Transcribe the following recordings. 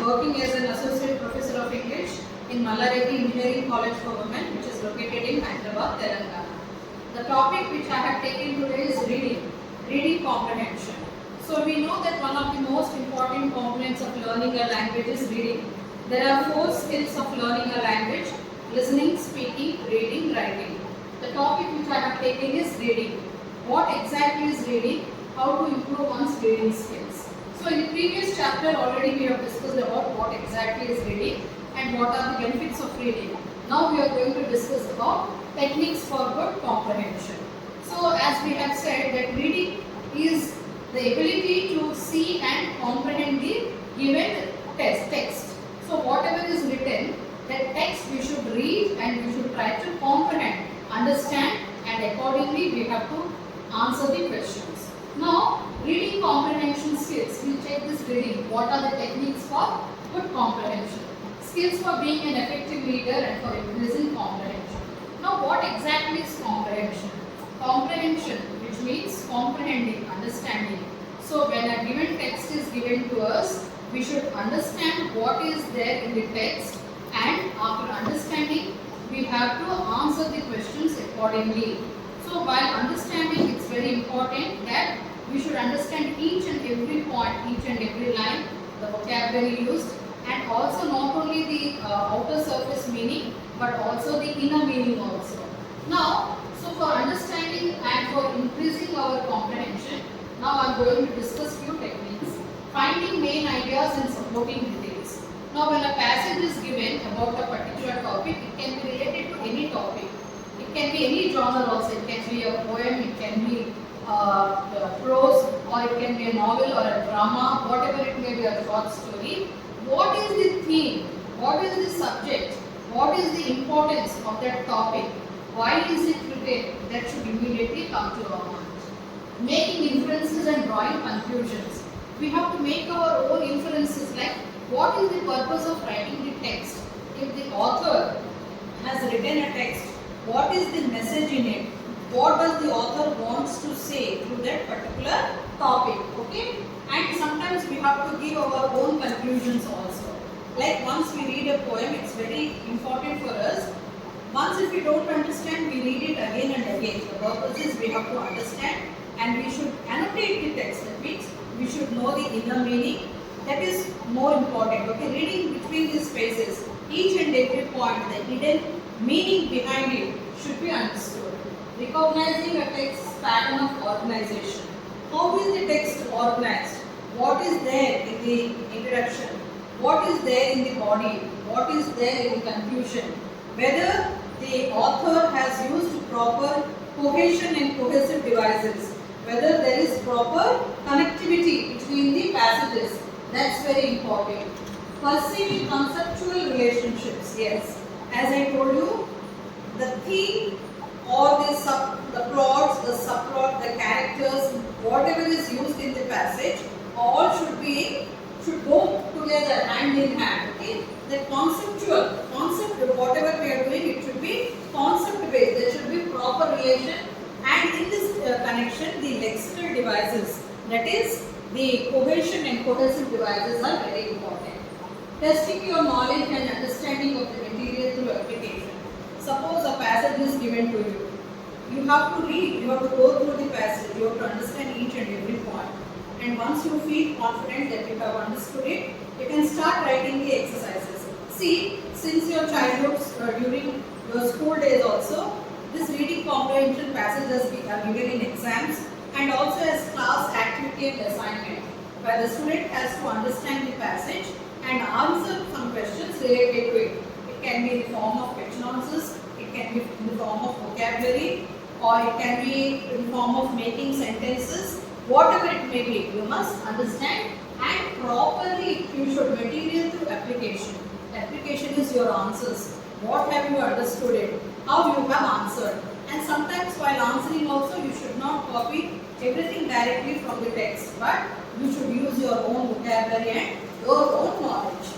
working as an associate professor of English in Mallareddy Engineering College for Women, which is located in Hyderabad, Telangana. The topic which I have taken today is reading comprehension. So we know that one of the most important components of learning a language is reading. There are 4 skills of learning a language: listening, speaking, reading, writing. The topic which I have taken is reading. What exactly is reading? How to improve one's reading skills. So in the previous chapter already we have discussed about what exactly is reading and what are the benefits of reading. Now we are going to discuss about techniques for good comprehension. So as we have said that reading is the ability to see and comprehend the given text. So whatever is written, that text we should read and we should try to comprehend, understand, and accordingly we have to answer the questions. Now reading comprehension skills, we check this reading. What are the techniques for good comprehension? Skills for being an effective reader and for increasing comprehension. Now what exactly is comprehension? Comprehension, which means comprehending, understanding. So when a given text is given to us, we should understand what is there in the text, and after understanding, we have to answer the questions accordingly. So while understanding, it's very important that we should understand each and every point, each and every line, the vocabulary used, and also not only the outer surface meaning, but also the inner meaning also. Now, so for understanding and for increasing our comprehension, now I am going to discuss few techniques. Finding main ideas and supporting details. Now when a passage is given about a particular topic, it can be related to any topic. It can be any genre also. It can be a poem, it can be prose, or it can be a novel or a drama, whatever it may be, a short story. What is the theme? What is the subject? What is the importance of that topic? Why is it written? That should immediately come to our mind. Making inferences and drawing conclusions. We have to make our own inferences, like what is the purpose of writing the text? If the author has written a text, what is the message in it? What does the author wants to say through that particular topic? Okay? And sometimes we have to give our own conclusions also. Like once we read a poem, it's very important for us. Once if we don't understand, we read it again and again. The purpose is we have to understand and we should annotate the text. That means we should know the inner meaning. That is more important. Okay, reading between these spaces, each and every point, the hidden meaning behind it should be understood. Recognizing a text's pattern of organization. How is the text organized? What is there in the introduction? What is there in the body? What is there in the conclusion? Whether the author has used proper cohesion and cohesive devices. Whether there is proper connectivity between the passages. That's very important. Perceiving conceptual relationships. Yes. As I told you, the theme or the plots, the subplot, the characters, whatever is used in the passage, all should go together hand in hand. Okay? The concept, whatever we are doing, it should be concept based. There should be proper relation, and in this connection, the lexical devices, that is the cohesion and cohesive devices, are very important. Testing your knowledge and understanding of the material through application. Suppose a passage is given to you. You have to read, you have to go through the passage, you have to understand each and every point. And once you feel confident that you have understood it, you can start writing the exercises. See, since your childhood, during your school days also, this reading comprehension passages are given in exams and also as class activity and assignment, where the student has to understand the passage and answer some questions related to it. It can be in the form of question answers, it can be in the form of vocabulary, or it can be in the form of making sentences. Whatever it may be, you must understand, and properly you should material through application. Application is your answers. What have you understood it? How you have answered. And sometimes while answering also, you should not copy everything directly from the text, but you should use your own vocabulary and your own knowledge.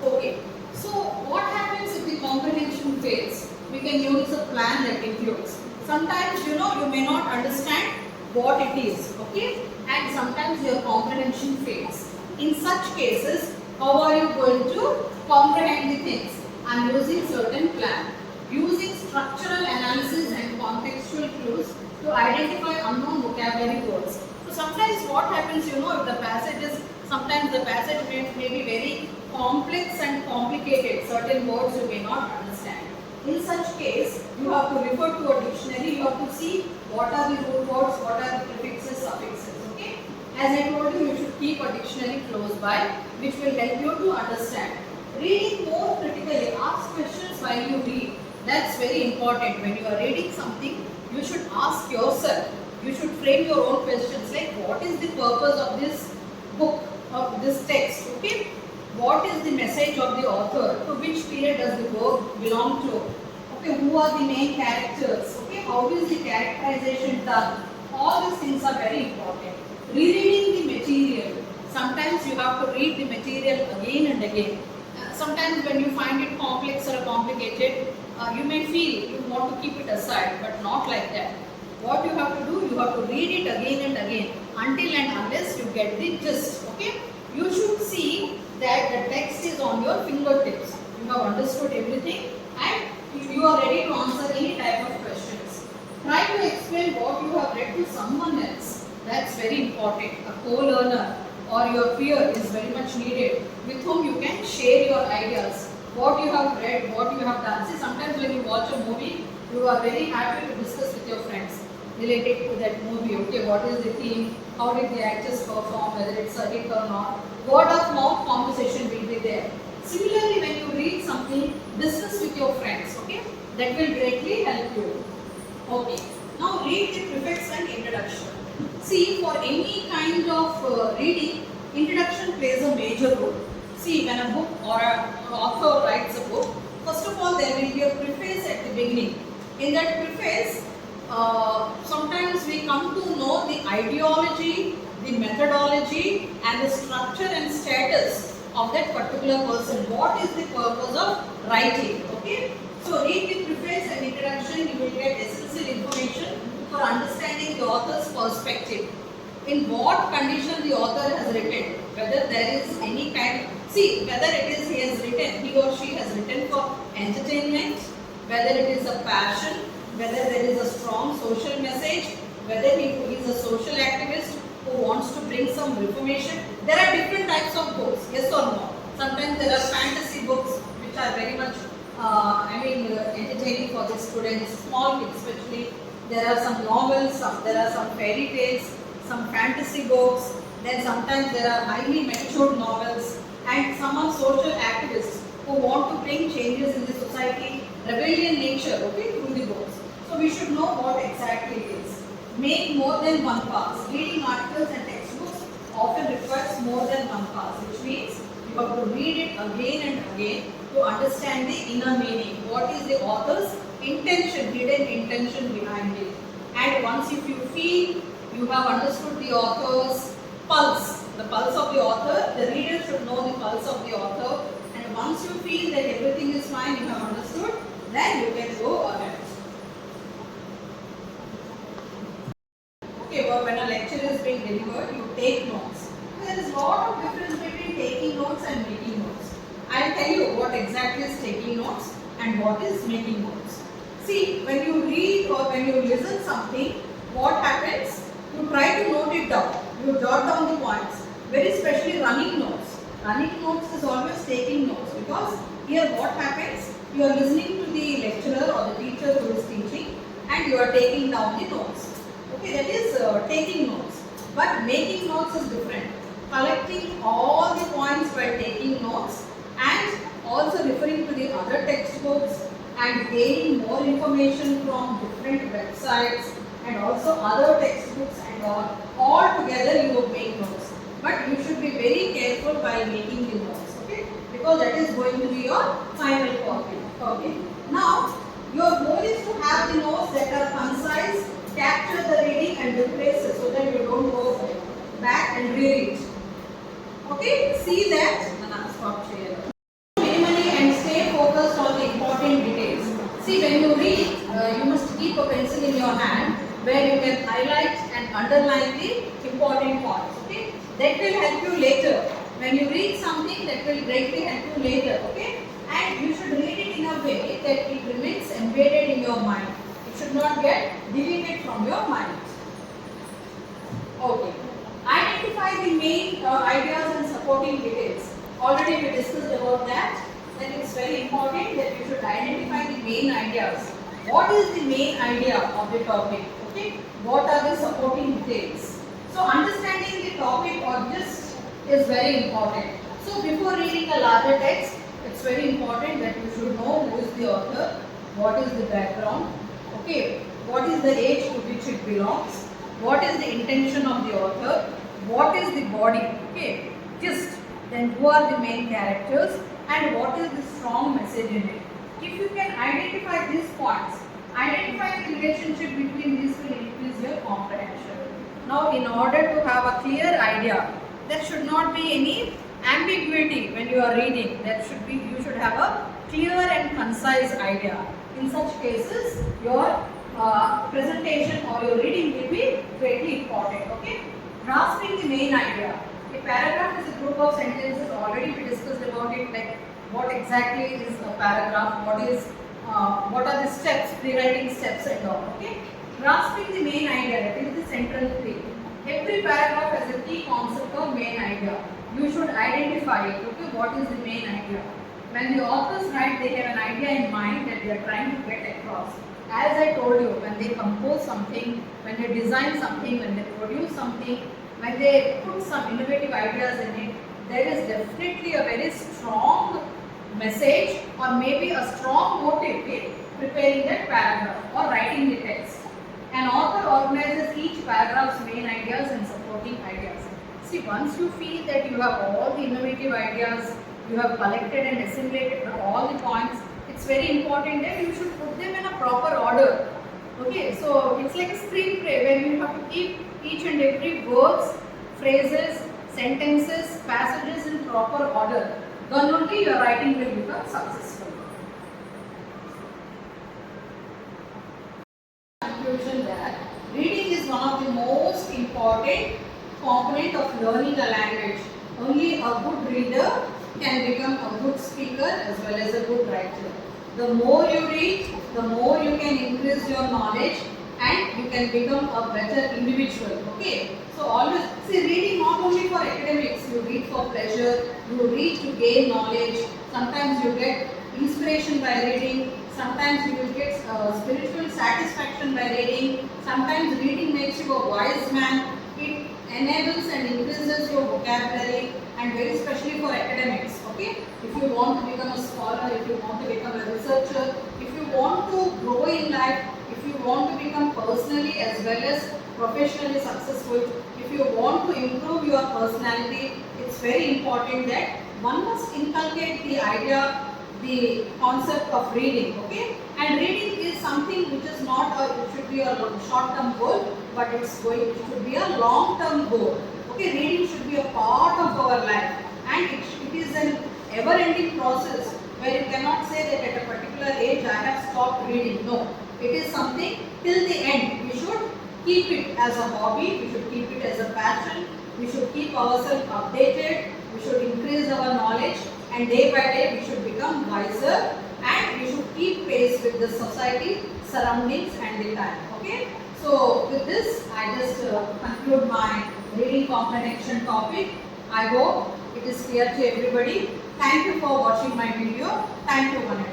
Okay. So what happens if the comprehension fails? We can use a plan that includes. Sometimes you may not understand what it is, okay? And sometimes your comprehension fails. In such cases, How are you going to comprehend the things? I am using certain plan. Using structural analysis and contextual clues to identify unknown vocabulary words. So sometimes what happens, if the passage is, sometimes the passage may be very complex and complicated. Certain words you may not understand. In such case, you have to refer to a dictionary. You have to see what are the root words, what are the prefixes, suffixes. Okay. As I told you, you should keep a dictionary close by, which will help you to understand. Reading more critically. Ask questions while you read. That's very important. When you are reading something, you should ask yourself. You should frame your own questions like, what is the purpose of this book, of this text? Okay. What is the message of the author? To which period does the work belong to? Okay, who are the main characters? Okay, how is the characterization done? All these things are very important. Rereading the material. Sometimes you have to read the material again and again. Sometimes when you find it complex or complicated, you may feel you want to keep it aside, but not like that. What you have to do, you have to read it again and again until and unless you get the gist. Okay, you should see that the text is on your fingertips. You have understood everything and you are ready to answer any type of questions. Try to explain what you have read to someone else. That's very important. A co-learner or your peer is very much needed, with whom you can share your ideas. What you have read, what you have done. See, sometimes when you watch a movie, you are very happy to discuss with your friends related to that movie. Okay, what is the theme? How did the actors perform? Whether it's a hit or not. Word of mouth conversation will be there. Similarly, when you read something, discuss with your friends. Okay, that will greatly help you. Okay, now read the prefix and introduction. See, for any kind of reading, introduction plays a major role. See, when a book or an author writes a book, first of all, there will be a preface at the beginning. In that preface, sometimes we come to know the ideology, the methodology and the structure and status of that particular person. What is the purpose of writing? Okay. So read the preface and introduction, you will get essential information for understanding the author's perspective. In what condition the author has written, whether there is any kind, see whether it is he or she has written for entertainment, whether it is a passion, whether there is a strong social message, whether he is a social activist who wants to bring some reformation. There are different types of books, yes or no. Sometimes there are fantasy books which are very much entertaining for the students, small kids especially. There are some novels, there are some fairy tales, some fantasy books, then sometimes there are highly matured novels, and some are social activists who want to bring changes in the society, rebellion nature, okay, through the books. So we should know what exactly it is. Make more than one pass. Reading articles and textbooks often requires more than one pass, which means you have to read it again and again to understand the inner meaning. What is the author's intention, hidden intention behind it. And once if you feel you have understood the author's pulse, the pulse of the author, the reader should know the pulse of the author. And once you feel that everything is fine, you have understood, then you can go ahead. Okay, well, when a lecture is being delivered, you take notes. There is a lot of difference between taking notes and making notes. I will tell you what exactly is taking notes and what is making notes. See, when you read or when you listen something, what happens? You try to note it down. You jot down the points. Very especially running notes. Running notes is always taking notes, because here what happens? You are listening to the lecturer or the teacher who is teaching and you are taking down the notes. Okay, that is taking notes. But making notes is different. Collecting all the points by taking notes and also referring to the other textbooks and gaining more information from different websites and also other textbooks and all together you will make notes. But you should be very careful while making the notes, okay? Because that is going to be your final copy. Okay. Now, your goal is to have the notes that are concise, capture the reading and replace it so that you don't go back and read it. Okay, see that. Stop share. Minimally and stay focused on the important details. See, when you read, you must keep a pencil in your hand where you can highlight and underline the important points. Okay, that will help you later. When you read something, that will will greatly help you later, okay? And you should read it in a way that it remains embedded in your mind. It should not get deleted from your mind. Okay. Identify the main ideas and supporting details. Already we discussed about that. Then it's very important that you should identify the main ideas. What is the main idea of the topic? Okay. What are the supporting details? So understanding the topic or gist is very important. So before reading a larger text, it's very important that you should know who is the author, what is the background, okay, what is the age to which it belongs, what is the intention of the author, what is the body, okay, gist, then who are the main characters and what is the strong message in it. If you can identify these points, identify the relationship between these will increase your comprehension. Now in order to have a clear idea, there should not be any ambiguity when you are reading. You should have a clear and concise idea. In such cases, your presentation or your reading will be greatly important. Okay, grasping the main idea. A paragraph is a group of sentences. Already we discussed about it, like what exactly is a paragraph, what are the steps, rewriting steps and all. Okay, grasping the main idea, that is the central theme. Every paragraph has a key concept or main idea. You should identify it. Okay, what is the main idea? When the authors write, they have an idea in mind that they are trying to get across. As I told you, when they compose something, when they design something, when they produce something, when they put some innovative ideas in it, there is definitely a very strong message or maybe a strong motive in preparing that paragraph or writing the text. An author organizes each paragraph's main ideas and supporting ideas. See, once you feel that you have all the innovative ideas, you have collected and assimilated all the points, it's very important that you should put them in a proper order. Okay, so it's like a screenplay where you have to keep each and every words, phrases, sentences, passages in proper order. Then only your writing will become successful. Conclusion that reading is one of the most important component of learning a language. Only a good reader can become a good speaker as well as a good writer. The more you read, the more you can increase your knowledge and you can become a better individual. Okay, so always see, reading not only for academics, you read for pleasure, you read to gain knowledge. Sometimes you get inspiration by reading, sometimes you will get spiritual satisfaction by reading, sometimes reading makes you a wise man. It enables and increases your vocabulary, and very especially for academics. Okay, if you want to become a scholar, if you want to become a researcher, if you want to grow in life, if you want to become personally as well as professionally successful, if you want to improve your personality, it's very important that one must inculcate the idea, the concept of reading. Okay, and reading is something which is not it should be a short-term goal, but it should be a long-term goal. Okay, reading should be a part of our life, and it is an ever-ending process where you cannot say that at a particular age I have stopped reading. No, it is something till the end. We should keep it as a hobby, we should keep it as a passion, we should keep ourselves updated, we should increase our knowledge, and day by day we should become wiser, and we should keep pace with the society, surroundings and the time. Okay, so with this I just conclude my reading comprehension topic. I hope it is clear to everybody. Thank you for watching my video. Thank you.